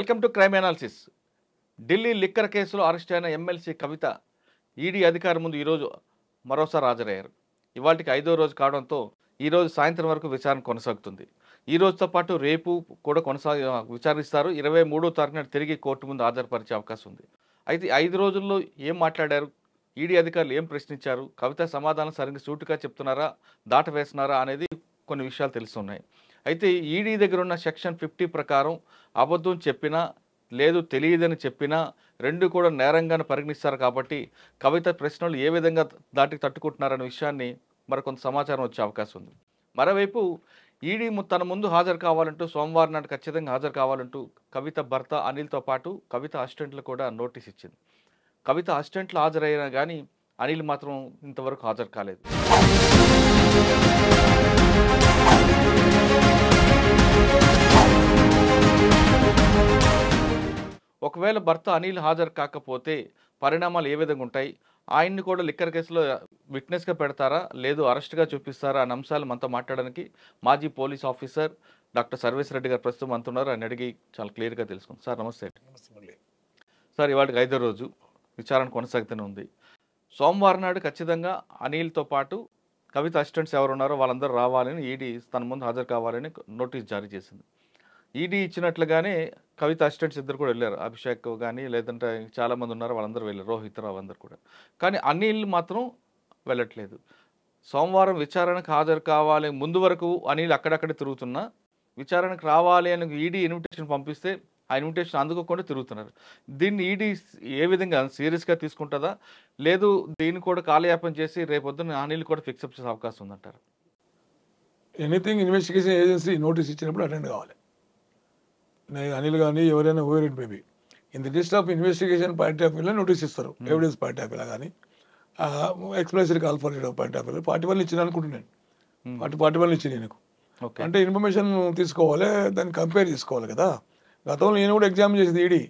Welcome to crime analysis. Delhi liquor కేసులో arrest అయిన MLC కవిత ED అధికారి ముందు ఈరోజు మరోసారి హాజరయ్యారు. ఇవాళకి 5వ రోజు కావడంతో ఈరోజు సాయంత్రం వరకు విచారణ కొనసాగుతుంది. ఈ రోజుతో పాటు రేపు కూడా విచారిస్తారు. 23వ తారీఖున తిరిగి కోర్టు ముందు హాజరుపరిచే అవకాశం ఉంది. అయితే 5 రోజుల్లో ఏం మాట్లాడారు, ఈడీ అధికారులు ఏం ప్రశ్నించారు, కవిత సమాధానం సరిగ్గా సూటిగా చెప్తున్నారా, దాట వేస్తున్నారా అనేది కొన్ని విషయాలు తెలుస్తున్నాయి. అయితే ఈడీ దగ్గర ఉన్న సెక్షన్ 50 ప్రకారం అబద్ధం చెప్పినా లేదు తెలియదని చెప్పినా రెండు కూడా నేరంగానే పరిగణిస్తారు. కాబట్టి కవిత ప్రశ్నలు ఏ విధంగా దాటికి తట్టుకుంటున్నారనే విషయాన్ని మరికొంత సమాచారం వచ్చే అవకాశం ఉంది. మరోవైపు ఈడీ తన ముందు హాజరు కావాలంటూ సోమవారం నాడు ఖచ్చితంగా హాజరు కావాలంటూ కవిత భర్త అనిల్తో పాటు కవిత అసిస్టెంట్లు కూడా నోటీస్ ఇచ్చింది. కవిత అసిస్టెంట్లు హాజరైనా కానీ అనిల్ మాత్రం ఇంతవరకు హాజరు కాలేదు. ఒకవేళ భర్త అనిల్ హాజరు కాకపోతే పరిణామాలు ఏ విధంగా ఉంటాయి, ఆయన్ని కూడా లిక్కర్ కేసులో విట్నెస్గా పెడతారా లేదు అరెస్ట్గా చూపిస్తారా అనే అంశాలు మనతో మాట్లాడడానికి మాజీ పోలీస్ ఆఫీసర్ డాక్టర్ సర్వేశ్వర రెడ్డి గారు ప్రస్తుతం అంటున్నారు. ఆయన అడిగి చాలా క్లియర్గా తెలుసుకుంది. సార్ నమస్తే. సార్ ఇవాళకి 5వ రోజు విచారణ కొనసాగుతూనే ఉంది. సోమవారం నాడు ఖచ్చితంగా అనిల్తో పాటు కవిత అసిస్టెంట్స్ ఎవరు ఉన్నారో వాళ్ళందరూ రావాలని ఈడీ తన ముందు హాజరు కావాలని నోటీస్ జారీ చేసింది. ఈడీ ఇచ్చినట్లుగానే కవిత అసిస్టెంట్స్ ఇద్దరు కూడా వెళ్ళారు. అభిషేక్ కానీ లేదంటే చాలామంది ఉన్నారు, వాళ్ళందరూ వెళ్ళారు, రోహిత్ రావు అందరు కూడా. కానీ అనిల్ మాత్రం వెళ్ళట్లేదు. సోమవారం విచారణకు హాజరు కావాలి ముందు వరకు అనిల్ అక్కడక్కడే తిరుగుతున్నా విచారణకు రావాలి అని ఈడీ ఇన్విటేషన్ పంపిస్తే ఆ ఇన్విటేషన్ అందుకోకుండా తిరుగుతున్నారు. దీన్ని ఈడీ ఏ విధంగా సీరియస్గా తీసుకుంటుందా లేదు దీన్ని కూడా కాలయాపన చేసి రేపొద్దున అనిల్ కూడా ఫిక్సప్ చేసే అవకాశం ఉందంటారు? ఎనీథింగ్ ఇన్వెస్టిగేషన్ ఏజెన్సీ నోటీస్ ఇచ్చినప్పుడు అటెండ్ కావాలి. అనిల్ కానీ ఎవరైనా over it maybe in the list of investigation point of వ్యూలో నోటీస్ ఇస్తారు. ఎవిడెన్స్ పాయింట్ ఆఫ్ వ్యూలో కానీ ఎక్స్ప్లెనేటరీ ఆల్ఫర్నేటివ్ పాయింట్ ఆఫ్ వ్యూలో 41 ఇచ్చిన అనుకుంటున్నాను. 41 ఇచ్చింది నీకు అంటే ఇన్ఫర్మేషన్ తీసుకోవాలి, దాన్ని కంపేర్ చేసుకోవాలి కదా. గతంలో ఈయన కూడా ఎగ్జామ్ చేసింది ఈడీ.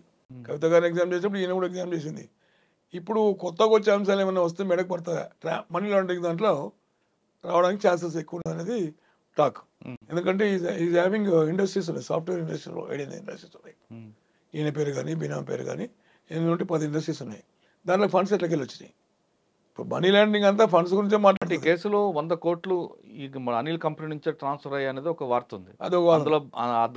కవిత గారిని ఎగ్జామ్ చేసినప్పుడు ఈయన కూడా ఎగ్జామ్ చేసింది. ఇప్పుడు కొత్తగా వచ్చే అంశాలు ఏమైనా వస్తే మెడకు పడుతుందా మనీ లాండరింగ్ దాంట్లో రావడానికి ఛాన్సెస్ ఎక్కువ అనేది టాక్. ఎందుకంటే ఈజ్ హ్యావింగ్ ఇండస్ట్రీస్ ఉన్నాయి, సాఫ్ట్వేర్ ఇండస్ట్రీలో ఏదైనా ఇండస్ట్రీస్ ఉన్నాయి. ఈయన పేరు కానీ బినామీ పేరు కానీ 8 నుండి 10 ఇండస్ట్రీస్ ఉన్నాయి. దాంట్లో ఫండ్స్ ఎట్లకెళ్ళి వచ్చినాయి. ఇప్పుడు మనీ లాండరింగ్ అంతా ఫండ్స్ గురించే మాట్లాడుతుంది. ఈ కేసులో 100 కోట్లు ఈ అనిల్ కంపెనీ నుంచే ట్రాన్స్ఫర్ అయ్యి అనేది ఒక వార్త ఉంది. అందులో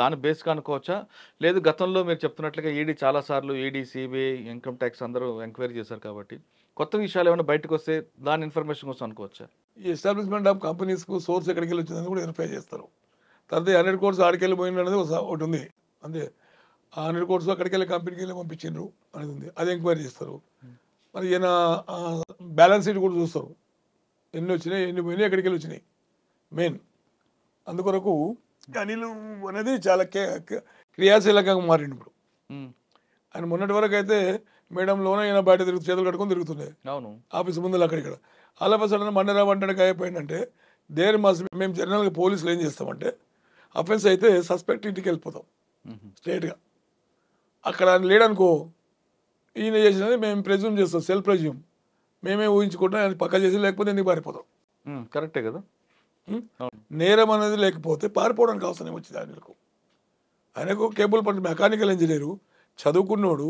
దాని బేస్గా అనుకోవచ్చా లేదు గతంలో మీరు చెప్తున్నట్లుగా ఈడీ చాలాసార్లు ఈడీ సిబిఐ ఇన్కమ్ ట్యాక్స్ అందరూ ఎంక్వైరీ చేశారు కాబట్టి కొత్త విషయాలు ఏమైనా బయటకు వస్తే దాని ఇన్ఫర్మేషన్ కోసం అనుకోవచ్చా? ఈ ఎస్టాబ్లిష్మెంట్ ఆఫ్ కంపెనీస్కు సోర్స్ ఎక్కడికి వెళ్ళి వచ్చిందని కూడా వెరిఫై చేస్తారు. తర్వాత 100 కోర్స్ ఆడికి వెళ్ళిపోయింది అనేది ఒకటి ఉంది. అంతే, ఆ 100 కోర్స్ అక్కడికి వెళ్ళి కంపెనీకి వెళ్ళి పంపించిండ్రు అనేది ఉంది. అది ఎంక్వైరీ చేస్తారు. మరి ఈయన బ్యాలెన్స్ షీట్ కూడా చూస్తారు, ఎన్ని వచ్చినాయి ఎన్ని పోయినాయి ఎక్కడికి వెళ్ళి వచ్చినాయి మెయిన్. అందుకొరకు అనిల్ అనేది చాలా క్రియాశీలకంగా మారిండు. ఇప్పుడు ఆయన మొన్నటి వరకు అయితే మేడంలోనే ఈయన బయట చేతులు కట్టుకొని తిరుగుతుండే ఆఫీస్ ముందు అక్కడిక్కడ. All of a sudden Monday రావంటానికి అయిపోయిందంటే దేర్ మస్ట్ మేము జనరల్గా పోలీసులు ఏం చేస్తామంటే అఫెన్స్ అయితే సస్పెక్ట్ ఇంటికి వెళ్ళిపోతాం స్ట్రేట్గా. అక్కడ ఆయన లేడనుకో ఈయన చేసినది మేము ప్రెజ్యూమ్ చేస్తాం, సెల్ఫ్ ప్రెజ్యూమ్ మేమే ఊహించుకుంటాం, ఆయన పక్క చేసి లేకపోతే ఎందుకు పారిపోతాం. కరెక్టే కదా. నేరం అనేది లేకపోతే పారిపోవడానికి అవసరం ఏమొచ్చింది ఆయనకు. ఆయనకు కేబుల్ పని మెకానికల్ ఇంజనీరు, చదువుకున్నోడు,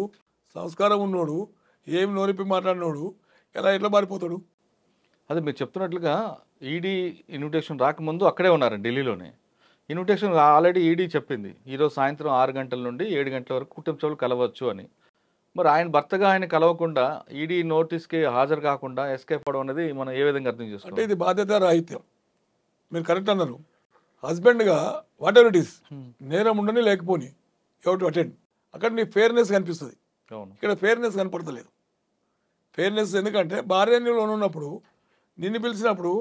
సంస్కారం ఉన్నోడు, ఏం నోరిపి మాట్లాడినోడు ఎలా ఎట్లా పారిపోతాడు? అదే మీరు చెప్తున్నట్లుగా ఈడీ ఇన్విటేషన్ రాకముందు అక్కడే ఉన్నారు ఢిల్లీలోనే. ఇన్విటేషన్ ఆల్రెడీ ఈడీ చెప్పింది ఈరోజు సాయంత్రం 6 గంటల నుండి 7 గంటల వరకు కుటుంబ సభ్యులు కలవచ్చు అని. మరి ఆయన భర్తగా ఆయన కలవకుండా ఈడీ నోటీస్కి హాజరు కాకుండా ఎస్కేప్ అవడం అనేది మనం ఏ విధంగా అర్థం చేసుకోవాలి? అంటే ఇది బాధ్యత రాహిత్యం. మీరు కరెక్ట్ అన్నారు. హస్బెండ్గా వాట్ ఎవర్ ఇట్ ఈస్ నేరం ఉండని లేకపోని యూ టు అటెండ్. అక్కడ నీ ఫెయిర్నెస్ కనిపిస్తుంది, ఇక్కడ ఫెయిర్నెస్ కనపడతలేదు. ఫెయిర్నెస్ ఎందుకంటే భార్యలో ఉన్నప్పుడు నిన్ను పిలిచినప్పుడు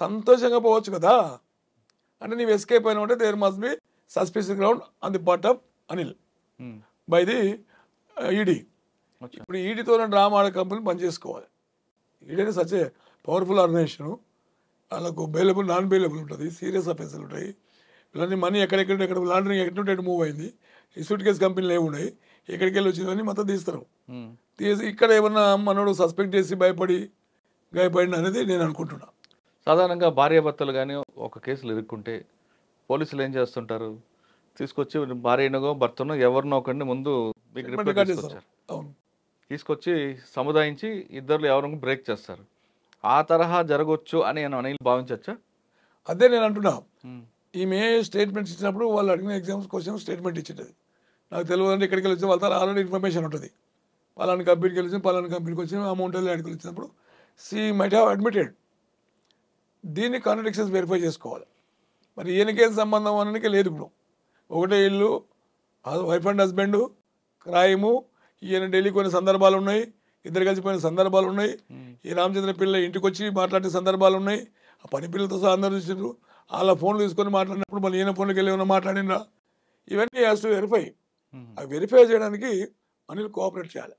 సంతోషంగా పోవచ్చు కదా. అంటే నీవు ఎస్కేప్ అయినా ఉంటే there must be suspicious ground on the part of Anil by the ED. ఇప్పుడు ఈడీతో డ్రామా ఆడే కంపెనీ పనిచేసుకోవాలి. ED such a powerful organisation. వాళ్ళకు బెయిలబుల్ నాన్ బెయిలబుల్ ఉంటుంది, సీరియస్ అఫెన్స్లు ఉంటాయి. ఇలాంటి మనీ ఎక్కడ లాండరింగ్ ఎక్కడ మూవ్ అయింది, ఈ సూట్ కేసు కంపెనీలు ఏమున్నాయి, ఎక్కడికి వెళ్ళి వచ్చిందని మొత్తం తీస్తారు. తీసి ఇక్కడ ఏమన్నా మనోడు సస్పెక్ట్ చేసి గాయపడిన అనేది నేను అనుకుంటున్నా. సాధారణంగా భార్యాభర్తలు కానీ ఒక కేసులు ఇరుక్కుంటే పోలీసులు ఏం చేస్తుంటారు, తీసుకొచ్చి భార్యనో భర్తనో ఎవరినో ఒకరిని ముందు మీ గ్రిప్లో రికార్డ్ చేస్తారు. తీసుకొచ్చారు. అవును. తీసుకొచ్చి సముదాయించి ఇద్దరు ఎవరిని బ్రేక్ చేస్తారు. ఆ తరహా జరగవచ్చు అని అనిల్ భావించవచ్చా? అదే నేను అంటున్నా. ఈమె స్టేట్మెంట్స్ ఇచ్చినప్పుడు వాళ్ళు అడిగిన ఎగ్జామ్స్ క్వశ్చన్ స్టేట్మెంట్ ఇచ్చింది. నాకు తెలియదు అంటే ఇక్కడికి వెళ్ళి వాళ్ళ ఆల్రెడీ ఇన్ఫర్మేషన్ ఉంటుంది. పలానా కంపెనీకి వెళ్ళి పలానా కంపెనీకి వచ్చిన అమౌంట్ వెళ్ళి అడిగి వచ్చినప్పుడు సి మైట్ హ్యావ్ అడ్మిటెడ్. దీన్ని కాంట్రడిక్షన్స్ వెరిఫై చేసుకోవాలి. మరి ఈయనకేం సంబంధం అనడానికి లేదు. ఇప్పుడు ఒకటే ఇల్లు, వైఫ్ అండ్ హస్బెండ్, క్రైము, ఈయన ఢిల్లీకి పోయిన సందర్భాలు ఉన్నాయి, ఇద్దరు కలిసిపోయిన సందర్భాలు ఉన్నాయి, ఈ రామచంద్ర పిల్ల ఇంటికి వచ్చి మాట్లాడిన సందర్భాలు ఉన్నాయి, ఆ పని పిల్లలతో సహా అందరూ చూసిండ్రు, వాళ్ళ ఫోన్లు తీసుకొని మాట్లాడినప్పుడు మళ్ళీ ఈయన ఫోన్కి వెళ్ళి ఏమైనా మాట్లాడినరా, ఇవన్నీ హ్యాస్ టు వెరిఫై. అవి వెరిఫై చేయడానికి అనిల్ కోఆపరేట్ చేయాలి.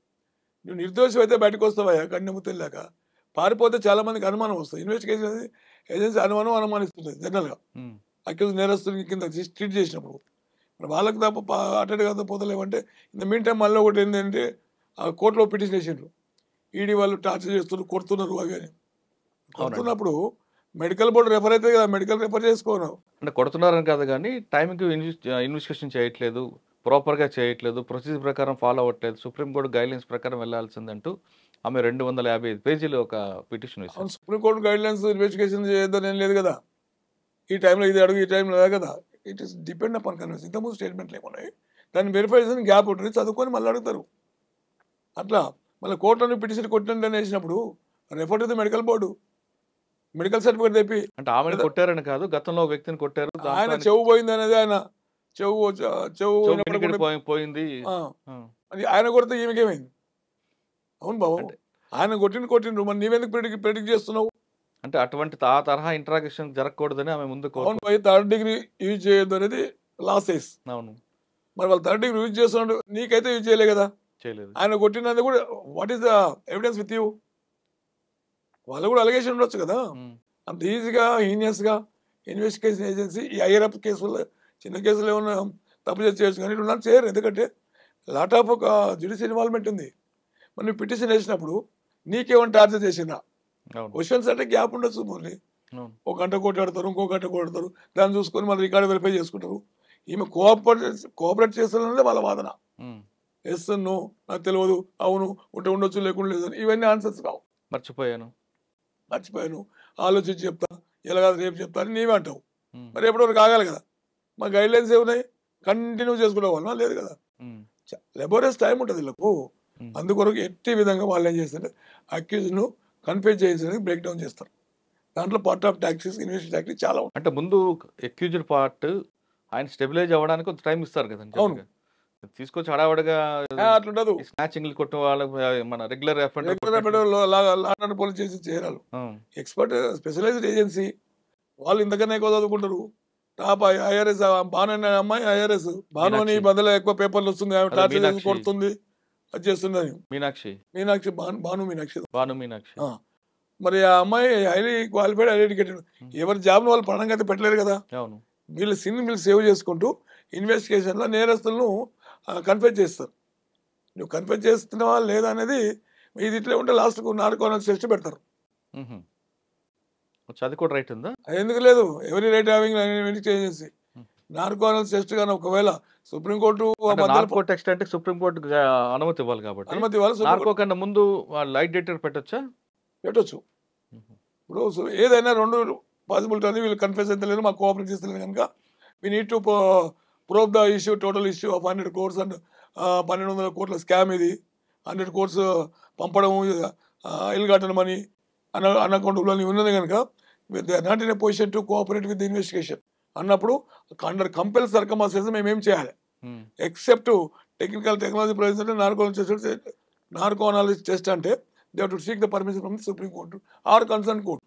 నువ్వు నిర్దోషం అయితే బయటకు వస్తావా కన్నెము తెల్లాక, పారిపోతే చాలా మందికి అనుమానం వస్తుంది. ఇన్వెస్టిగేషన్ ఏజెన్సీ అనుమానిస్తుంది జనరల్గా అక్యూజ్ నేరస్తుని కింద ట్రీట్ చేసినప్పుడు. మరి వాళ్ళకి తప్ప అటెండ్ కాదు పోతలేమంటే ఇంత మీన్ టైం మళ్ళీ ఒకటి ఏంటంటే ఆ కోర్టులో పిటిషన్ వేసిండ్రు, ఈడీ వాళ్ళు టార్చర్ చేస్తున్నారు, కొడుతున్నారు అవి అని. కొడుతున్నప్పుడు మెడికల్ బోర్డు రెఫర్ అయితే కదా, మెడికల్ రెఫర్ చేసుకోను. అంటే కొడుతున్నారని కాదు కానీ టైంకి ఇన్వెస్టిగేషన్ చేయట్లేదు, ప్రాపర్గా చేయట్లేదు, ప్రొసీజర్ ప్రకారం ఫాలో అవ్వట్లేదు, సుప్రీంకోర్టు గైడ్లైన్స్ ప్రకారం వెళ్లాల్సిందంటూ ఆమె 255 పేజీలు ఒక పిటిషన్ వేశారు. సుప్రీంకోర్టు గైడ్లైన్స్ ఇన్వెస్టిగేషన్ చేయొద్దని ఏం లేదు కదా, ఈ టైంలో ఇది అడుగు ఈ టైంలో లేదు కదా. It is depend upon conveyance. ఇంతకుముందు స్టేట్మెంట్లు ఏమున్నాయి, దాన్ని వెరిఫై చేసిన గ్యాప్ ఉంటుంది, చదువుకొని మళ్ళీ అడుగుతారు. అట్లా మళ్ళీ కోర్టులో పిటిషన్ కొట్టిందని వేసినప్పుడు refer to the medical board, medical certificate తెప్పి. అంటే ఆమెను కొట్టారని కాదు, గతంలో ఒక వ్యక్తిని కొట్టారు, ఆయన చెవు పోయింది అనేది, ఆయన చెవు పోయింది అది ఆయన కొడితే ఈమెకేమైంది? అవును బాబు, ఆయన కొట్టిండ్రు, మరి నీవెందుకు ప్రెడిక్ట్ చేస్తున్నావు? అంటే అటువంటి ఆ తరహా ఇంటరాక్షన్ జరగకూడదని ఆమె ముందు. అవును పోయి థర్డ్ డిగ్రీ యూజ్ చేయొద్దు అనేది లాసెస్. అవును, మరి వాళ్ళు థర్డ్ డిగ్రీ యూజ్ చేస్తున్నాడు, నీకైతే యూజ్ చేయలే కదా. చేయలేదు. ఆయన కొట్టినది కూడా what is the evidence with you? వాళ్ళు కూడా అలిగేషన్ ఉండొచ్చు కదా. అంత ఈజీగా హీనియస్గా ఇన్వెస్టిగేషన్ ఏజెన్సీ ఈ హైయర్ అప్ కేసుల్లో చిన్న కేసులు ఏమన్నా తప్పు చేయొచ్చు కానీ ఇట్లా చేయరు. ఎందుకంటే లాట్ ఆఫ్ ఒక జ్యుడిషియల్ ఇన్వాల్వ్మెంట్ ఉంది. మరి నువ్వు పిటిషన్ వేసినప్పుడు నీకేమైనా టార్చర్ చేసిందా? క్వశ్చన్స్ అంటే గ్యాప్ ఉండొచ్చు. మళ్ళీ ఒక గంట కొట్టాడతారు, ఇంకో గంట కొడతారు, దాన్ని చూసుకొని మళ్ళీ రికార్డు వెరిఫై చేసుకుంటారు. ఈమె కోఆపరేట్ చేస్తున్నదే వాళ్ళ వాదన. ఎస్ నో నాకు తెలియదు, అవును ఉంటే ఉండొచ్చు లేకుండా లేదు, ఇవన్నీ ఆన్సర్స్ కావు. మర్చిపోయాను, ఆలోచించి చెప్తా, ఎలా కాదు రేపు చెప్తా అని నీవే అంటావు. మరి ఎప్పటివరకు ఆగాలి కదా. మా గైడ్ లైన్స్ ఏమున్నాయి, కంటిన్యూ చేసుకునే వాళ్ళ లేదు కదా. లెబోరియస్ టైం ఉంటుంది వీళ్ళకు. అందుకొరకు ఎట్టి విధంగా వాళ్ళు ఏం చేస్తారు, అక్యూజ్ను కన్ఫ్యూజ్ చేయించడానికి బ్రేక్ డౌన్ చేస్తారు. దాంట్లో part of taxis investigation tactics చాలా ఉంటాయి. అంటే ముందు అక్యూజ్డ్ పార్ట్ ఆయన స్టెబిలైజ్ అవ్వడానికి కొంత టైం ఇస్తారు కదండి. అవును, తీసుకొచ్చి హడావడిగా అట్లుండదు. స్నాచింగ్లు కొట్టిన వాళ్ళకి మన రెగ్యులర్ పోలీస్ చేసి చేరాలి. ఎక్స్పర్ట్ స్పెషలైజ్డ్ ఏజెన్సీ వాళ్ళు ఇంతకన్నా ఎక్కువ చదువుకుంటారు. టాప్ ఐఆర్ఎస్ భాను అనే అమ్మాయి ఐఆర్ఎస్, భాను అని బదులు ఎక్కువ పేపర్లు వస్తుంది, ఆమె టార్చర్ చేసి కొడుతుంది, అది చేస్తుంది. భాను మీనాక్షి. మరి ఆ అమ్మాయి హైలీ క్వాలిఫైడ్, హైలీ ఎడ్యుకేటెడ్. ఎవరి జాబ్ను వాళ్ళు పణంగా అయితే పెట్టలేరు కదా. వీళ్ళు సేవ్ చేసుకుంటూ ఇన్వెస్టిగేషన్లో నేరస్తులను కన్ఫ్యూజ్ చేస్తారు. నువ్వు కన్ఫ్యూజ్ చేస్తున్నావా లేదా అనేది ఇది ఇట్లా ఉంటే లాస్ట్కు నార్కోనాలజిస్ట్ టెస్ట్ పెడతారు. అది కూడా రైట్ ఉందా? ఎందుకు లేదు, every right having agency narcoanalyst test కానీ ఒకవేళ సుప్రీంకోర్టు టెస్ట్ అంటే సుప్రీంకోర్టు అనుమతి ఇవ్వాలి కాబట్టి అనుమతి ఇవ్వాలి. నార్కో కన్నా ముందు లైట్ డిటెక్టర్ పెట్టొచ్చు. ఇప్పుడు ఏదైనా రెండు పాసిబిలిటీ అని వీళ్ళు కన్ఫ్యూజ్ అయితే లేదు, మాకు కోఆపరేట్ చేస్తలేదు కనుక we need to prove the issue, total issue of 100 crores and 1200 కోట్ల స్కామ్ ఇది, 100 crores పంపడము, ఇల్గాటన్ మనీ అకౌంట్లో ఉన్నది కనుక they are not in a position to cooperate with the investigation అన్నప్పుడు అండర్ కంపెల్ సర్కమ్స్టాన్సెస్ మేము ఏం చేయాలి, ఎక్సెప్ట్ టెక్నాలజీ ప్రొవిజన్ అంటే నార్కో అనాలిసిస్ టెస్ట్ అంటే they have to seek the permission from the supreme court or concern court.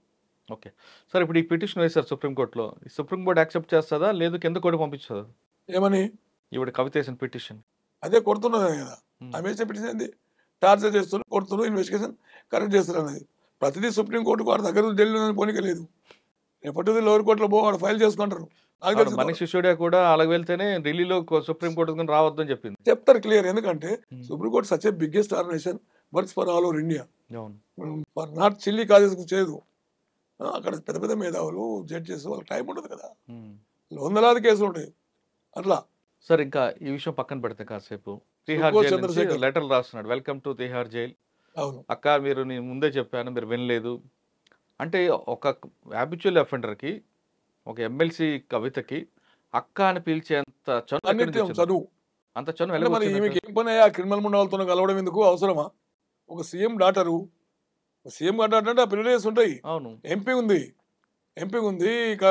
Okay sir, ఇప్పుడు ఈ petition వేశారు సుప్రీంకోర్టులో, సుప్రీం కోర్టు యాక్సెప్ట్ చేస్తుందా లేదు కింద కోర్టు పంపించదా? ఏమని ఇప్పుడు కవిత వేసిన పిటిషన్ అదే కొడుతున్నది కదా, ఆమె వేసే పిటిషన్ ఏంది, టార్చర్ చేస్తున్నారు, కొడుతున్నారు, ఇన్వెస్టిగేషన్ కరెక్ట్ చేస్తారు అనేది. ప్రతిదీ సుప్రీంకోర్టుకు వాడి దగ్గర ఢిల్లీ పోనీకే లేదు, ఎప్పటిది లోవర్ కోర్టులో వాడు ఫైల్ చేసుకుంటారు. మనీష్ సిసోడియా కూడా అలాగ వెళ్తేనే ఢిల్లీలో సుప్రీంకోర్టు రావద్దని చెప్పింది, చెప్తారు క్లియర్. ఎందుకంటే supreme court such a biggest organisation, works for all over India, for not silly causes చేయదు. అక్కడ పెద్ద పెద్ద మేధావులు జడ్జెస్ వాళ్ళకి టైం ఉండదు కదా, వందలాది కేసులు ఉంటాయి. అట్లా సార్ ఇంకా ఈ విషయం పక్కన పెడితే కాసేపు తిహార్ సుఖో జైలు నుంచి చంద్రశేఖర్. లెటర్లు రాస్తున్నాడు, వెల్కమ్ టు తిహార్ జైల్. అవును. అక్క మీరు నేను ముందే చెప్పాను మీరు వినలేదు అంటే. ఒక హ్యాబిచువల్ అఫెండర్కి, ఒక ఎమ్మెల్సీ కవితకి అక్క అని పిలిచేంత చనువు ఎక్కడి నుంచి అన్నిత్యం వచ్చింది? చదువు. అంత చనువు అంటే ఎలాగ మరి వచ్చిందంట? ఈమెకి ఏం పని ఆ క్రిమినల్ ముండాలతో కలవడం ఎందుకు అవసరమా? ఒక సీఎం డాటరు, సీఎం డాటర్ అంటే ఆ ప్రివిలేజెస్ ఉంటాయి. అవును. ఎంపీ ఉంది, ఎంపీ ఉంది, ఇక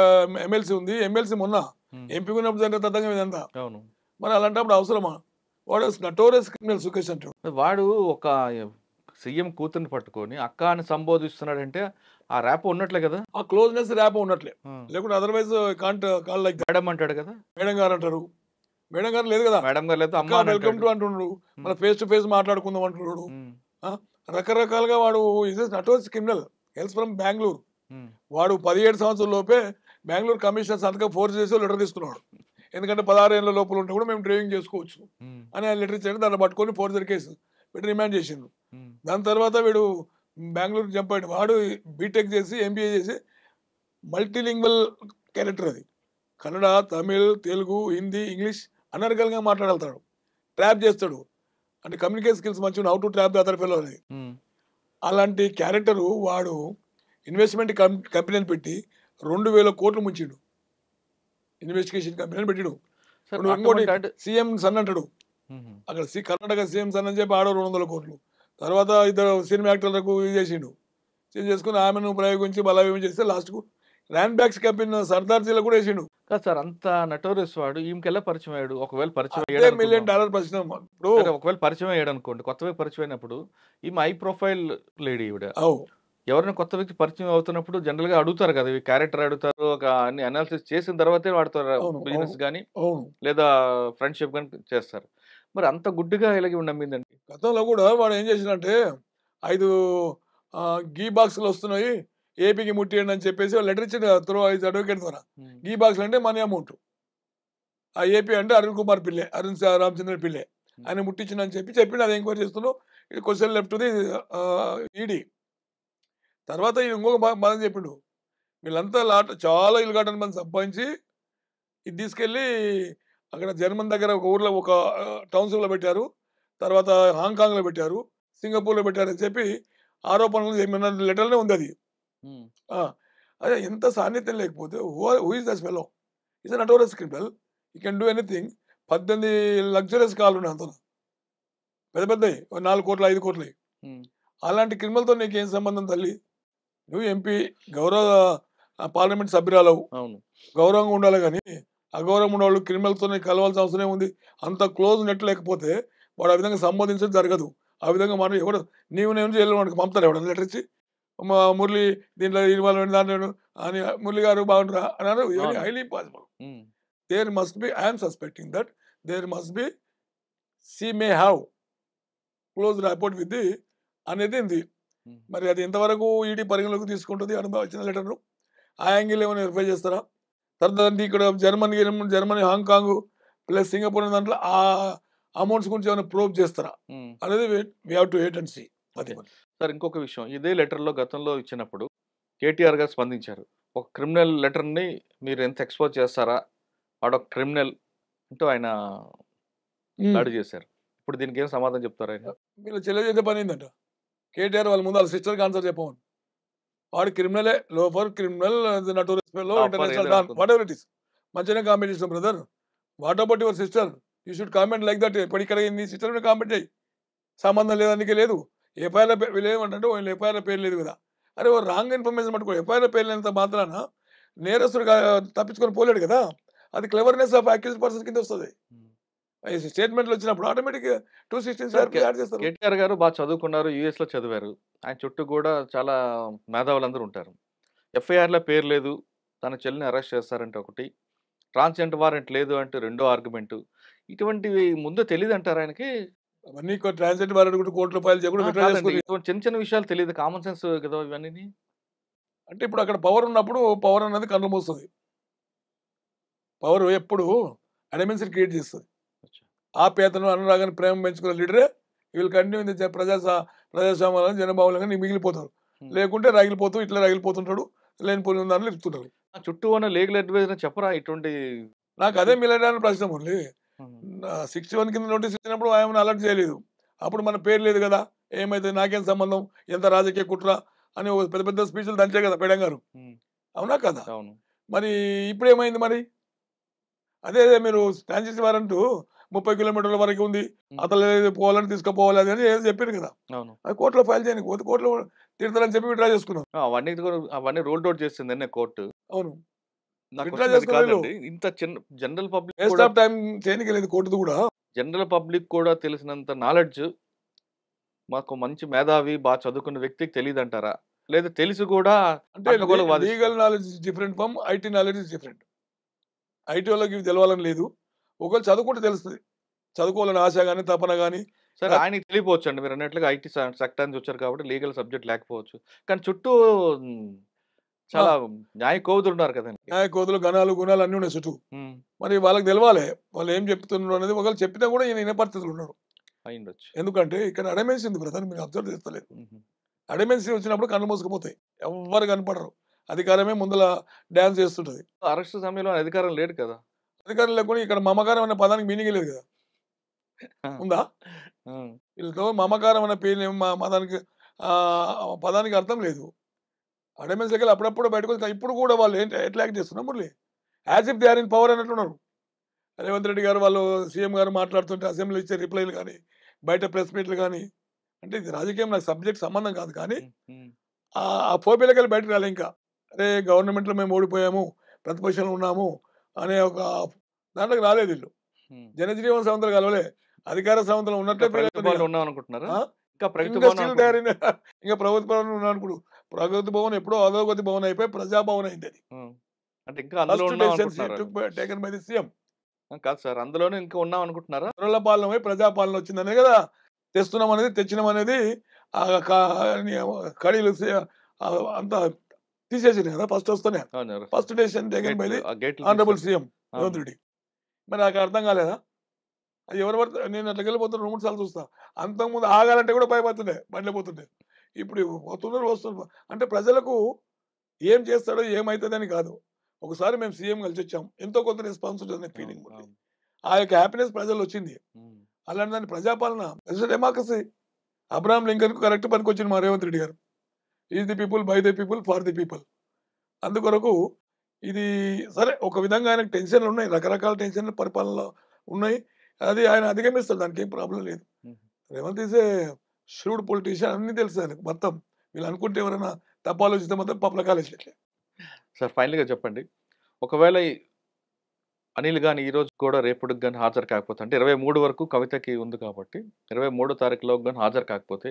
ఎమ్మెల్సీ ఉంది. ఎమ్మెల్సీ మొన్న ఉమ్, ఎంపీ ఉన్నప్పుడు జరిగిన తతంగం ఇదంతా. అవును. మరి అలాంటప్పుడు అవసరమా? వాడు నటోరియస్ క్రిమినల్ సుకేష్ అంటాడు. వాడు ఒక సీఎం కూతుర్ని పట్టుకొని అక్క అని సంబోధిస్తున్నాడంటే ఆ ర్యాప్ ఉన్నట్లే కదా. ఆ క్లోజ్నెస్ ర్యాప్ ఉన్నట్లే, ఆ. లేకుంటే otherwise can't call like madam అంటాడు కదా, మేడం గారు అంటారు. మేడం గారు లేదు కదా, మేడం గారు లేదా అమ్మ అక్క అని వెల్కమ్ అంటాడు. టు అంటున్నాడు, మన ఫేస్ టు ఫేస్ మాట్లాడుకుందాం అంటున్నాడు. ఉమ్, ఆ? రకరకాలుగా వాడు is notorious criminal. Hails from Bengaluru. ఉమ్, వాడు 17 సంవత్సరాల లోపే బెంగళూరు కమిషనర్ సంతకం ఫోర్స్ చేసి లెటర్ తీసుకున్నాడు. ఎందుకంటే 16 ఏళ్ళ లోపల ఉంటే కూడా మేము డ్రైవింగ్ చేసుకోవచ్చు ఉమ్, అని ఆయన లెటర్ ఇచ్చాడు. దాన్ని పట్టుకొని ఫోర్జరీ కేసు పెట్టి రిమాండ్ చేసిండు. ఉమ్, దాని తర్వాత వీడు బెంగళూరు జంప్ అయ్యాడు. వాడు బీటెక్ చేసి ఎంబీఏ చేసి మల్టీలింగ్వల్ క్యారెక్టర్. అది కన్నడ, తమిళ్, తెలుగు, హిందీ, ఇంగ్లీష్ అనర్గల్గా మాట్లాడతాడు. ట్రాప్ చేస్తాడు. అంటే కమ్యూనికేషన్ స్కిల్స్ మంచిగా, how to trap the other fellow అనేది. ఉమ్. అలాంటి క్యారెక్టరు వాడు ఇన్వెస్ట్మెంట్ కంపెనీని పెట్టి 2,000 కోట్లు ముంచిండు. ఇన్వెస్టిగేషన్ కంపెనీని పెట్టిడు. సార్ ఇప్పుడు ఇంకోటి అటువంటి సీఎం సన్ అంటాడు. ఉమ్, అక్కడ కర్ణాటక సీఎం సన్ అని చెప్పి ఆడో 200 కోట్లు. తర్వాత ఇద్దరు సినిమా యాక్టర్లకు ఇది చేసిండు. చేంజ్ చేసుకుని ఆమెను ప్రయోగించి బలాభ్యం చేస్తే లాస్ట్కు ల్యాండ్ బ్యాగ్స్ కంపెనీ సర్దార్జీలో కూడా వేసిండు. కాదు సార్, అంత నటోరియస్ వాడు ఈమెకెలా పరిచయం అయ్యాడు? ఒకవేళ పరిచయం అదే అయ్యాడు $1 million అనుకుందాం. ప్రశ్న. ఇప్పుడు సరే, ఒకవేళ పరిచయం అయ్యాడు అనుకోండి, కొత్త వ్యక్తి పరిచయం అయినప్పుడు ఈమె హై ప్రొఫైల్ లేడీ ఈవిడ. అవు ఎవరైనా కొత్త వ్యక్తి పరిచయం అవుతున్నప్పుడు జనరల్ గా అడుగుతారు కదా, ఈ క్యారెక్టర్ అడుగుతారు, ఒక అన్ని అనాలిసిస్ చేసిన తర్వాతే వాడతారు. అవును, బిజినెస్ అవును, కానీ అవును. లేదా ఫ్రెండ్షిప్ కానీ చేస్తారు. మరి అంత గుడ్డిగా ఇలాగే నమ్మిందండి. గతంలో కూడా వాడు ఏం చేసిందంటే 5 గీ బాక్సులు వస్తున్నాయి, ఏపీకి ముట్టియండి అని చెప్పేసి లెటర్ ఇచ్చిండు త్రూ 5 అడ్వకేట్ ద్వారా. ఉమ్, గీ బాక్సులు అంటే మనీ అమౌంట్. ఆ ఏపీ అంటే అరుణ్ కుమార్ పిల్లే, రామచంద్ర పిల్లే. ఆయన ముట్టించిందని చెప్పిండు. అది ఎంక్వైరీ చేస్తున్నాం. ఇది క్వశ్చన్ లెఫ్ట్ ది ఈడీ. తర్వాత ఈయన ఇంకొక బాధ చెప్పిండు. వీళ్ళంతా చాలా ఇల్లు మంది సంపాదించి ఇది తీసుకెళ్ళి అక్కడ జర్మన్ దగ్గర ఒక ఊర్లో ఒక టౌన్షిప్లో పెట్టారు. తర్వాత హాంకాంగ్లో పెట్టారు, సింగపూర్లో పెట్టారు అని చెప్పి ఆరోపణలు ఏమన్నా లెటర్లోనే ఉంది అది. ఉమ్, ఆ, అదే ఎంత సాన్నిధ్యం లేకపోతే who is this fellow? Is a notorious criminal. You can do anything. 18 luxurious కార్లు ఉన్నాయి అంత పెద్ద పెద్దవి, 4 కోట్లు 5 కోట్లు. ఉమ్, అలాంటి క్రిమినల్తో నీకేం సంబంధం తల్లి? నువ్వు ఎంపీ, గౌరవ పార్లమెంట్ సభ్యురాలవు, అవును. గౌరవంగా ఉండాలి. కానీ అగౌరవం ఉన్నవాళ్ళు క్రిమినల్తో కలవాల్సిన అవసరం ఉంది. అంత క్లోజ్ నెట్ లేకపోతే వాడు ఆ విధంగా సంబోధించడం జరగదు. ఆ విధంగా మాట ఎవడు నేను జైల్లో వాడికి పంపుతాడు ఎవడన్నా లెటర్ ఇచ్చి, మురళి దీంట్లో ఇన్వాల్వ్ దాంట్లో అని, మురళి గారు బాగుంటారా అన్నారు. అవును. Highly possible. Um, there must be, I'm suspecting that there must be, she may have close rapport with the అనేది ఉంది. ఉమ్. మరి అది ఎంతవరకు ఈడీ పరిగణలోకి తీసుకుంటుంది అనుభవం వచ్చిన లెటర్ను? ఆ యాంగిల్ ఏమైనా వెరిఫై చేస్తారా? తర్వాత ఇక్కడ జర్మనీ హాంకాంగ్ ప్లస్ సింగపూర్ అనే దాంట్లో ఆ అమౌంట్స్ గురించి ఏమైనా ప్రూవ్ చేస్తారా ఉమ్. అనేది we have to wait and see. అది ఓకే. సార్ ఇంకొక విషయం, ఇదే లెటర్లో గతంలో ఇచ్చినప్పుడు కేటీఆర్ గారు స్పందించారు. ఒక క్రిమినల్ లెటర్ని మీరు ఎంత ఎక్స్పోజ్ చేస్తారా, వాడొక క్రిమినల్ అంటూ ఆయన దాడి చేశారు. ఇప్పుడు దీనికి ఏం సమాధానం చెప్తారు ఆయన? మీరు చెల్లెజేసే పని ఏంటంట కేటీఆర్ వాళ్ళ ముందు వాళ్ళ సిస్టర్కి ఆన్సర్ చెప్పమని. వాడు క్రిమినలే, loafer criminal, notorious fellow, international don, whatever it is. మంచిగానే కామెంట్ చేసిన brother. What about your sister? You should comment like that. ఇప్పుడు ఇక్కడ నీ సిస్టర్ కామెంట్ చేయి, సంబంధం లేదానికి లేదు. ఎఫ్ఐఆర్ వీళ్ళు ఏమంటే వీళ్ళు ఎఫ్ఐఆర్ పేరు లేదు కదా. అరే ఓ రాంగ్ ఇన్ఫర్మేషన్ పట్టుకో. ఎఫ్ఐఆర్ పేరు లేనంత మాత్రాన నేరస్తుడు తప్పించుకొని పోలేడు కదా. అది క్లెవర్నెస్ ఆఫ్ అక్యూజ్డ్ పర్సన్ కింద వస్తుంది. స్టేట్మెంట్లు వచ్చినప్పుడు ఆటోమేటిక్గా 216 యాడ్ చేస్తారు. కేటీఆర్ గారు బాగా చదువుకున్నారు, యుఎస్ లో చదివారు. ఆయన చుట్టూ కూడా చాలా మేధావులందరూ ఉంటారు. ఎఫ్ఐఆర్లో పేరు లేదు, తన చెల్లిని అరెస్ట్ చేస్తారంటే ఒకటి, ట్రాన్స్జెండర్ వారెంట్ లేదు అంటే రెండో ఆర్గ్యుమెంట్. ఇటువంటివి ముందు తెలియదు అంటారు ఆయనకి? అవన్నీ ట్రాన్స్జెంట్ వారెంట్ కూడా ₹1,00,00,000 కూడా విత్డ్రా కాదండి, చేసుకుని. ఇటువంటి చిన్న చిన్న విషయాలు తెలియదు, కామన్ సెన్స్ కదా ఇవన్నీ. అంటే ఇప్పుడు అక్కడ పవర్ ఉన్నప్పుడు పవర్ అనేది కళ్ళు మూస్తుంది. పవర్ ఎప్పుడు అడమెన్సీ క్రియేట్ చేస్తుంది. ఆప్యాయతను అనురాగాన్ని ప్రేమ పెంచుకున్న లీడరే వీళ్ళు కంటిన్యూ ప్రజాస్వామ్యాలను జనభావాలను మిగిలిపోతారు. లేకుంటే రగిలిపోతూ ఇట్లా రగిలిపోతుంటాడు, లేని పోలిన దాంట్లో ఇస్తుంటారు. చుట్టూ ఉన్న లీగల్ అడ్వైజర్ చెప్పరా ఇటువంటి? నాకు అదే మిలడానికి ప్రశ్న ఉంది. 61 కింద నోటీస్ ఇచ్చినప్పుడు ఆయన అలర్ట్ చేయలేదు. అప్పుడు మన పేరు లేదు కదా, ఏమైతే నాకేం సంబంధం, ఎంత రాజకీయ కుట్ర అని ఒక పెద్ద పెద్ద స్పీచ్లు దంచే కదా మేడం గారు. అవునా కదా? అవును. మరి ఇప్పుడు ఏమైంది మరి? అదే మీరు ట్రాన్సిట్ వారెంట్ 30 కిలోమీటర్ల వరకు ఉంది, అతను పోవాలని తీసుకుపోవాలి అది అని ఏదో చెప్పారు కదా. అవును. అది కోర్టులో ఫైల్ చేయని కోర్టులో తిడతారని చెప్పి విత్డ్రా చేసుకున్నారు. అవన్నీ రూల్డ్ అవుట్ చేసింది కోర్టు. అవును, నా విత్డ్రా క్వశ్చన్ అది చేసుకున్న వీళ్ళు కాదండి. ఇంత చిన్న జనరల్ పబ్లిక్ వేస్ట్ కూడా ఆఫ్ టైం చేయనికి లేదు కోర్టుది కూడా. తెలిసినంత నాలెడ్జ్ మాకు మంచి మేధావి, బాగా చదువుకున్న వ్యక్తికి తెలీదంటారా? లేదా తెలిసి కూడా అంటే అడ్డగోలుగా వాదిస్తారా? Legal knowledge is different from IT knowledge is different. IT వాళ్ళకి ఇవి తెలవాలని లేదు, ఒకవేళ చదువుకుంటే తెలుస్తుంది. చదువుకోవాలని ఆశ కానీ తపన కానీ. సరే ఆయనకి తెలియపోవచ్చండి. మీరన్నట్లుగా ఐటీ సెక్టార్ నుంచి వచ్చారు కాబట్టి లీగల్ సబ్జెక్ట్ లేకపోవచ్చు. కానీ చుట్టూ హ్మ్, చాలా న్యాయ కోవిదులున్నారు కదండీ! న్యాయ కోదులు గణాలు గుణాలు అన్నీ ఉన్నాయి చుట్టూ. హ్మ్. మరి వాళ్ళకి తెలవాలి వాళ్ళు ఏం చెప్తున్నారు అనేది. ఒకవేళ చెప్పినా కూడా ఈయన వినే పరిస్థితులు ఉన్నారు. అయ్యుండొచ్చు. ఎందుకంటే ఇక్కడ అడమెన్సీ ఉంది బ్రదర్, మీరు అబ్జర్వ్ చేస్తలేదు. హుహు. అడమెన్సీ వచ్చినప్పుడు కళ్ళు మూసుకుపోతాయి, ఎవ్వరు కనపడరు. అధికారమే ముందల డాన్స్ చేస్తుంటది. అరెస్ట్ సమయంలో అధికారం లేడు కదా! అధికారం లేకుండా ఇక్కడ మమకారం అనే పదానికి మీనింగ్ లేదు కదా. ఆ! ఉందా? హ్మ్. వీళ్ళతో మమకారం అనే పేరు మతానికి పదానికి అర్థం లేదు. అడమెన్సీకి అప్పుడప్పుడు బయటకు వస్తాయి. ఇప్పుడు కూడా వాళ్ళు ఏంటి ఎట్లా యాక్ట్ చేస్తున్నారు Murali, as if they are in power అన్నట్టున్నారు. రేవంత్ రెడ్డి గారు వాళ్ళు సీఎం గారు మాట్లాడుతుంటే అసెంబ్లీ ఇచ్చే రిప్లైలు కానీ, బయట ప్రెస్ మీట్లు కానీ, అంటే ఇది రాజకీయం నాకు సబ్జెక్ట్ సంబంధం కాదు కానీ హ్మ్. హ్మ్. ఆ ఫోబియాలోకి వెళ్ళి బయటకు రాలే ఇంకా. అరే గవర్నమెంట్లో మేము ఓడిపోయాము, ప్రతిపక్షంలో ఉన్నాము అనే ఒక దాంట్లోకి రాలేదు వీళ్ళు. హ్మ్. జనజీవన సమంతలు కలవలే, అధికార సమంతలు ఇంకా ఉన్నట్లే ఫీల్ ప్రగతి అవుతుంది. భవన్‌లో ఉన్నామనుకుంటున్నారా? ఇంకా ప్రగతి ఇంకా భవన్ స్టిల్ అనుకుంటున్నారా? తయారైన ఇంకా ప్రభుత్వ భవన్ ఉన్నాను. ఇప్పుడు ప్రగతి భవన్ ఎప్పుడో అధోగతి భవన్ అయిపోయి ప్రజాభవన్ అయింది అది. హ్మ్. అంటే ఇంకా అందులో ఫస్ట్ ఉన్నాం డెసిషన్ అనుకుంటున్నారా? Taken by the CM. కాదు సార్. అందులోనే ఇంకా ఉన్నాం అనుకుంటున్నారా? దొరల పాలన పోయి ప్రజాపాలన వచ్చిందనే కదా తెస్తున్నాం అనేది, తెచ్చినాం అనేది. ఆ కడీలు అంతా తీసేసింది కదా ఫస్ట్ వస్తేనే. అవును. ఫస్ట్ డెసిషన్ టేకెన్ బై గేట్లు ది ఆ గేట్లు ఆనరబుల్ తీశారు. సీఎం అవును. రేవంత్ రెడ్డి. మరి నాకు అర్థం కాలేదా? అది ఎవరు పడితే నేను అట్లా వెళ్ళిపోతున్నా 2, 3 సార్లు చూస్తా. అంతకుముందు ఆగాలంటే కూడా భయపడుతుండే, బండ్లు పోతుండే. ఇప్పుడు పోతున్నారు వస్తున్నారు. అంటే ప్రజలకు ఏం చేస్తాడో ఏమైతుందని కాదు. ఒకసారి మేము సీఎం కలిసి వచ్చాం, ఎంతో కొంత రెస్పాన్స్ ఉంటుందనే అవును. ఫీలింగ్ ఉంది. అవును. ఆ యొక్క హ్యాపీనెస్ ప్రజల్లో వచ్చింది. హ్మ్. అలాంటి దాన్ని ప్రజాపాలన డెమోక్రసీ. అబ్రహాం లింకన్ కు కరెక్ట్ పనికొచ్చింది మా రేవంత్ రెడ్డి గారు. Is the people, by the people, for the people. అందుకొరకు ఇది సరే ఒక విధంగా ఆయనకు టెన్షన్లు ఉన్నాయి, రకరకాల టెన్షన్లు పరిపాలనలో ఉన్నాయి. అది ఆయన అధిగమిస్తాడు, దానికి ఏం ప్రాబ్లం లేదు. హ్మ్. Revanth is a shrewd politician, అన్ని తెలుసు ఆయనకు మొత్తం. వీళ్ళు అనుకుంటే ఎవరైనా తప్పు ఆలోచిస్తే మొత్తం పప్పుల కాలేసినట్లే. సార్ ఫైనల్‌గా చెప్పండి. ఒకవేళ అనిల్ గాని ఈరోజు కూడా రేపటికి గాని హాజరు కాకపోతే అంటే 23 వరకు కవితకి ఉంది కాబట్టి 23 తారీఖులోకి గాని హాజరు కాకపోతే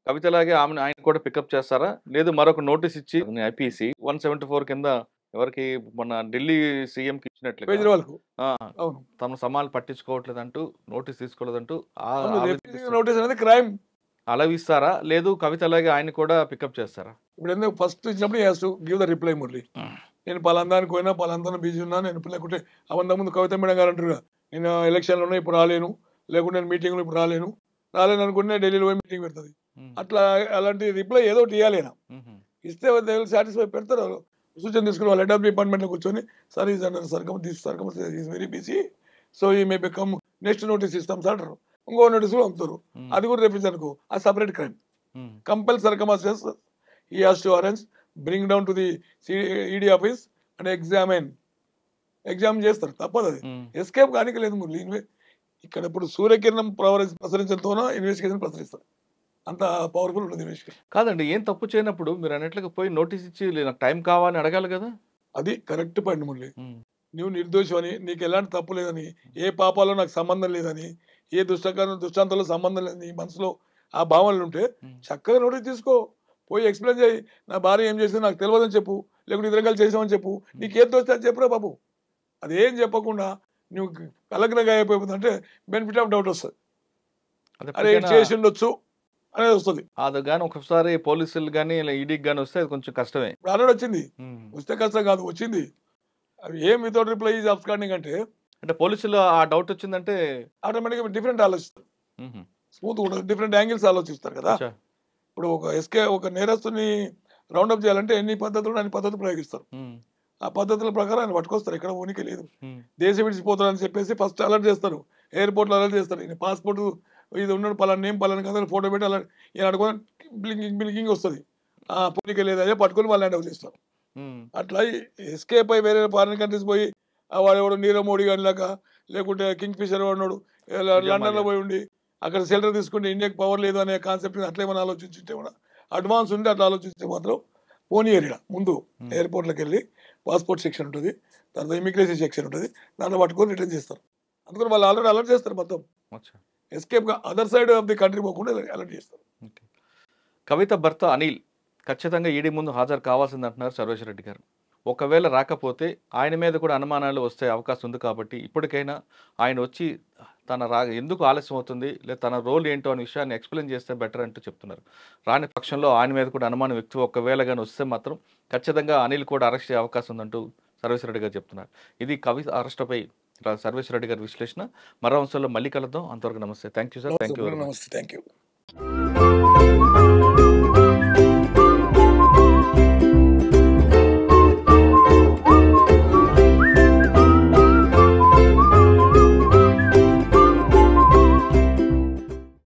కవితలాగే ఆయన కూడా పికప్ చేస్తారా? లేదు మరొక నోటీస్ ఇచ్చి ఐపీసీ 174 కింద ఎవరికి మొన్న ఢిల్లీ సీఎంకి ఇచ్చినట్లుగా కేజ్రీవాల్‌కు. ఆ! అవును. తమ సమాలు పట్టించుకోవట్లేదంటూ నోటీస్ తీసుకోలేదంటూ అవును. ఆవేదన రిఫ్యూజింగ్ నోటీస్ అనేది క్రైమ్. అలా ఇస్తారా? లేదు కవితలాగే ఆయన్ని కూడా పికప్ చేస్తారా? ఇప్పుడు ఎందుకు ఫస్ట్ ఇచ్చినప్పుడు he has to give the reply Murali. నేను పలానా దానికి పోయినా, పలానా బిజీ ఉన్నా, నేను లేకుంటే ముందు కవిత మేడం గారు అంటారు కదా, నేను ఎలక్షన్‌లో ఉన్నా ఇప్పుడు రాలేను, లేకుంటే నేను మీటింగ్‌లో ఇప్పుడు రాలేను. రాలేను అనుకుంటే నేను ఢిల్లీలో పోయి మీటింగ్ పెడతది. హ్మ్. అట్లా అలాంటి రిప్లై ఏదో ఒకటి ఇయ్యాలి ఆయన. హుహు. ఇస్తే దే విల్ సాటిస్ఫై పెడతారు. సూచన తీసుకుని వాళ్ళు హెడ్ ఆఫ్ డిపార్ట్మెంట్‌లో కూర్చొని sir is under circum is very busy, so ఈ మే బికమ్ నెక్స్ట్ నోటీస్ ఇస్తాం సార్ అంటారు. ఇంకో నోటీస్ కూడా పంపుతారు. హ్మ్. అది కూడా రేపించి అనుకో, అది separate crime. Hmm. Compel circumstances he has to arrange, bring down to the ED office and exam చేస్తారు, తప్పదు అది. హ్మ్. ఎస్కేప్ కానికి లేదు మురళి. ఇక్కడ ఇప్పుడు సూర్యకిరణం ప్రసరించడంతోనో ఇన్వెస్టిగేషన్ ప్రసరిస్తారు. అంత పవర్ఫుల్ ఉంటుంది ఇన్వెస్టిగేషన్. కాదండి. ఏం తప్పు చేయనప్పుడు మీరన్నట్లుగా పోయి నోటీస్ ఇచ్చి నాకు టైం కావాలని అడగాలి గదా! అది కరెక్ట్ పాయింట్ మురళి. హ్మ్. నువ్వు నిర్దోషం, నీకు ఎలాంటి తప్పు లేదని, ఏ పాపాలో నాకు సంబంధం లేదని, ఏ దుష్టాంతాల్లో సంబంధం లేదని నీ మనసులో ఆ భావనలు ఉంటే హ్మ్. చక్కగా నోటీస్ తీసుకో, పోయి ఎక్స్ప్లెయిన్ చేయి. నా భార్య ఏం చేసింది నాకు తెలియదని చెప్పు, లేకుంటే ఇద్దరు కలిసి చేసామని చెప్పు, నీకేం తోస్తే అది చెప్పురా బాబు. అదేం చెప్పకుండా నువ్వు కలగ్నగా అయిపోతుందంటే బెనిఫిట్ ఆఫ్ డౌట్ వస్తుంది. అది అరే ఎప్పటికైనా చేసి ఉండొచ్చు అనేది వస్తుంది. అది గాని ఒకసారి పోలీసులు గాని, ఇలా ఈడీకి గాని వస్తే అది కొంచెం కష్టమే. ఇప్పుడు ఆల్రెడీ వచ్చింది, హ్మ్. వస్తే కష్టం కాదు, వచ్చింది. అవి ఏం వితౌట్ రిప్లై ఈజ్ అబ్స్కాండింగ్ అంటే అంటే పోలీసులు ఆ డౌట్ వచ్చిందంటే ఆటోమేటిక్గా డిఫరెంట్ ఆలోచిస్తారు, హుహు. స్మూత్ ఉండదు, డిఫరెంట్ యాంగిల్స్ ఆలోచిస్తారు కదా. అచ్చా! ఇప్పుడు ఒక నేరస్తుని రౌండప్ చేయాలంటే ఎన్ని పద్ధతులు అన్ని పద్ధతులు ప్రయోగిస్తారు. హ్మ్. ఆ పద్ధతుల ప్రకారం ఆయన పట్టుకొస్తారు, ఎక్కడ ఊనికి లేదు. దేశం విడిచిపోతారని చెప్పేసి ఫస్ట్ అలర్ట్ చేస్తారు, ఎయిర్పోర్ట్లో అలర్ట్ చేస్తారు. ఈయన పాస్పోర్ట్ ఇది ఉన్నాడు, పలానా నేమ్ పలానా కదా ఫోటో పెట్టి అలర్ట్ ఈయన అడుగుని బ్లింకింగ్ వస్తుంది, పోనీకే లేదు అదే పట్టుకొని వాళ్ళు హ్యాండ్ ఓవర్ చేస్తారు. అట్లా ఎస్కేప్ అయి వేరే ఫారిన్ కంట్రీస్ పోయి వాడెవడు నీరవ్ మోడీ గానిలాక, లేకుంటే కింగ్ ఫిషర్ వాడినాడు లండన్లో పోయి ఉండి అక్కడ షెల్టర్ తీసుకుంటే ఇండియాకి పవర్ లేదు అనే కాన్సెప్ట్ అట్లా ఏమైనా ఆలోచించుంటే కూడా, అడ్వాన్స్ ఉండి అట్లా ఆలోచిస్తే మాత్రం పోనీ ఏరియా ముందు ఎయిర్పోర్ట్లోకి వెళ్ళి పాస్పోర్ట్ సెక్షన్ ఉంటుంది, తర్వాత ఇమిగ్రేషన్ సెక్షన్ ఉంటుంది, దాంట్లో పట్టుకొని రిటర్న్ చేస్తారు. అందుకని వాళ్ళు ఆల్రెడీ అలర్ట్ చేస్తారు, మొత్తం ఎస్కేప్గా other side of the country పోకుండా అలర్ట్ చేస్తారు. కవిత భర్త అనిల్ ఖచ్చితంగా ఈడీ ముందు హాజరు కావాల్సిందంటున్నారు సర్వేశ్వర రెడ్డి గారు. ఒకవేళ రాకపోతే ఆయన మీద కూడా అనుమానాలు వస్తే అవకాశం ఉంది కాబట్టి ఇప్పటికైనా ఆయన వచ్చి ఎందుకు ఆలస్యం అవుతుంది, లేదా తన రోల్ ఏంటో అనే విషయాన్ని ఎక్స్ప్లెయిన్ చేస్తే బెటర్ అంటూ చెప్తున్నారు. రాని పక్షంలో ఆయన మీద కూడా అనుమానం వ్యక్తి ఒకవేళ కానీ వస్తే మాత్రం ఖచ్చితంగా అనిల్ కూడా అరెస్ట్ అయ్యే అవకాశం ఉందంటూ సర్వేశ్వర రెడ్డి గారు చెప్తున్నారు. ఇది కవిత అరెస్టుపై సర్వేశ్వర రెడ్డి గారి విశ్లేషణ. మరో అంశంలో మళ్ళీ కలుద్దాం. అంతవరకు నమస్తే. Thank you sir. Thank you. నమస్తే. Thank you.